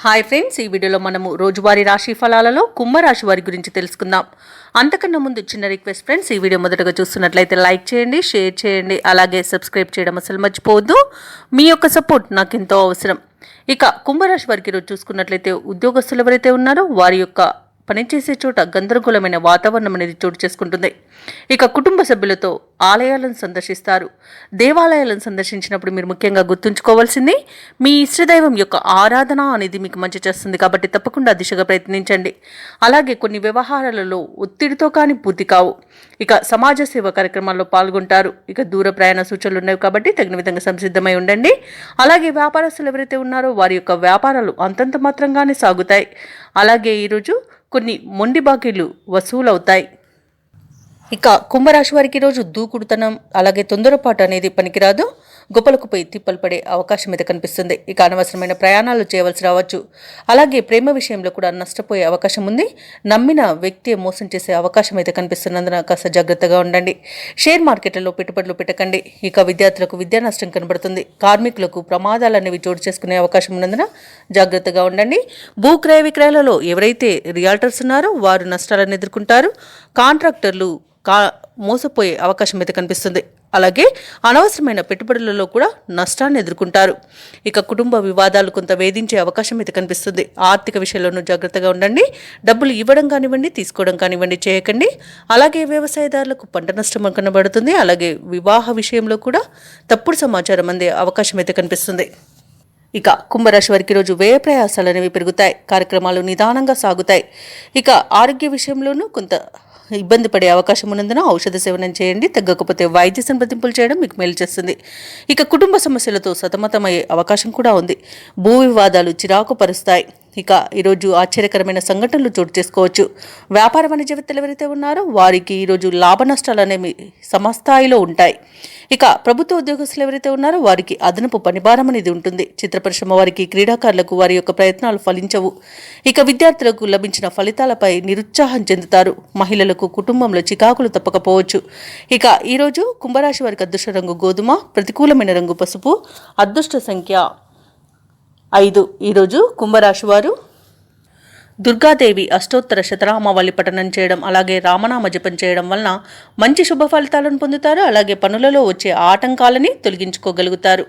Hi friends, ఈ వీడియోలో మనము రోజువారీ రాశి ఫలాలలో కుంభరాశి వారి గురించి తెలుసుకుందాం. అంతకన్నా ముందు చిన్న రిక్వెస్ట్ ఫ్రెండ్స్, ఈ వీడియో మొదటగా చూస్తున్నట్లయితే లైక్ చేయండి, షేర్ చేయండి, అలాగే సబ్స్క్రైబ్ చేయడం అసలు మర్చిపోవద్దు. మీ యొక్క సపోర్ట్ నాకు ఎంతో అవసరం. ఇక కుంభరాశి వారికి ఈరోజు చూసుకున్నట్లయితే ఉద్యోగస్తులు ఎవరైతే ఉన్నారో వారి యొక్క పనిచేసే చోట గందరగోళమైన వాతావరణం అనేది చోటు చేసుకుంటుంది. ఇక కుటుంబ సభ్యులతో ఆలయాలను సందర్శిస్తారు. దేవాలయాలను సందర్శించినప్పుడు మీరు ముఖ్యంగా గుర్తుంచుకోవాల్సింది మీ ఇష్టదైవం యొక్క ఆరాధన అనేది మీకు మంచి చేస్తుంది, కాబట్టి తప్పకుండా దిశగా ప్రయత్నించండి. అలాగే కొన్ని వ్యవహారాలలో ఒత్తిడితో కానీ పూర్తి కావు. ఇక సమాజ సేవ కార్యక్రమాల్లో పాల్గొంటారు. ఇక దూర ప్రయాణ సూచనలు ఉన్నాయి కాబట్టి తగిన విధంగా సంసిద్ధమై ఉండండి. అలాగే వ్యాపారస్తులు ఎవరైతే ఉన్నారో వారి యొక్క వ్యాపారాలు అంతంత మాత్రంగానే సాగుతాయి. అలాగే ఈరోజు కొన్ని మొండి బాకీలు వసూలవుతాయి. ఇక కుంభరాశి వారికి ఈరోజు దూకుడుతనం అలాగే తొందరపాటు అనేది పనికిరాదు. గొప్పలకు పోయి తిప్పలు పడే అవకాశం అయితే కనిపిస్తుంది. ఇక అనవసరమైన ప్రయాణాలు చేయవలసి రావచ్చు. అలాగే ప్రేమ విషయంలో కూడా నష్టపోయే అవకాశం ఉంది. నమ్మిన వ్యక్తి మోసం చేసే అవకాశం అయితే కనిపిస్తున్నందున కాస్త జాగ్రత్తగా ఉండండి. షేర్ మార్కెట్లలో పెట్టుబడులు పెట్టకండి. ఇక విద్యార్థులకు విద్యా నష్టం కనబడుతుంది. కార్మికులకు ప్రమాదాలు అనేవి చోటు చేసుకునే అవకాశం ఉన్నందున జాగ్రత్తగా ఉండండి. భూ క్రయ విక్రయాలలో ఎవరైతే రియాల్టర్స్ ఉన్నారో వారు నష్టాలను ఎదుర్కొంటారు. కాంట్రాక్టర్లు మోసపోయే అవకాశం అయితే కనిపిస్తుంది. అలాగే అనవసరమైన పెట్టుబడులలో కూడా నష్టాన్ని ఎదుర్కొంటారు. ఇక కుటుంబ వివాదాలు కొంత వేధించే అవకాశం అయితే కనిపిస్తుంది. ఆర్థిక విషయంలోనూ జాగ్రత్తగా ఉండండి. డబ్బులు ఇవ్వడం కానివ్వండి, తీసుకోవడం కానివ్వండి చేయకండి. అలాగే వ్యవసాయదారులకు పంట నష్టం కనబడుతుంది. అలాగే వివాహ విషయంలో కూడా తప్పుడు సమాచారం అందే అవకాశం అయితే కనిపిస్తుంది. ఇక కుంభరాశి వారికి రోజు వ్యయ ప్రయాసాలు అనేవి పెరుగుతాయి. కార్యక్రమాలు నిదానంగా సాగుతాయి. ఇక ఆరోగ్య విషయంలోనూ కొంత ఇబ్బంది పడే అవకాశం ఉన్నందున ఔషధ సేవనం చేయండి. తగ్గకపోతే వైద్య సంప్రదింపులు చేయడం మీకు మేలు చేస్తుంది. ఇక కుటుంబ సమస్యలతో సతమతమయ్యే అవకాశం కూడా ఉంది. భూ వివాదాలు చిరాకు పరుస్తాయి. ఇక ఈరోజు ఆశ్చర్యకరమైన సంఘటనలు చోటు చేసుకోవచ్చు. వ్యాపార వాణిజ్యవేత్తలు ఎవరైతే ఉన్నారో వారికి ఈరోజు లాభ నష్టాలు అనేవి సమస్థాయిలో ఉంటాయి. ఇక ప్రభుత్వ ఉద్యోగస్తులు ఎవరైతే ఉన్నారో వారికి అదనపు పనిభారం అనేది ఉంటుంది. చిత్ర పరిశ్రమ వారికి, క్రీడాకారులకు వారి యొక్క ప్రయత్నాలు ఫలించవు. ఇక విద్యార్థులకు లభించిన ఫలితాలపై నిరుత్సాహం చెందుతారు. మహిళలకు కుటుంబంలో చికాకులు తప్పకపోవచ్చు. ఇక ఈరోజు కుంభరాశి వారికి అదృష్ట రంగు గోధుమ, ప్రతికూలమైన రంగు పసుపు, అదృష్ట సంఖ్య 5. ఈరోజు కుంభరాశి వారు దుర్గాదేవి అష్టోత్తర శతనామావళి పఠనం చేయడం అలాగే రామనామ జపం చేయడం వలన మంచి శుభ ఫలితాలను పొందుతారు. అలాగే పనులలో వచ్చే ఆటంకాలని తొలగించుకోగలుగుతారు.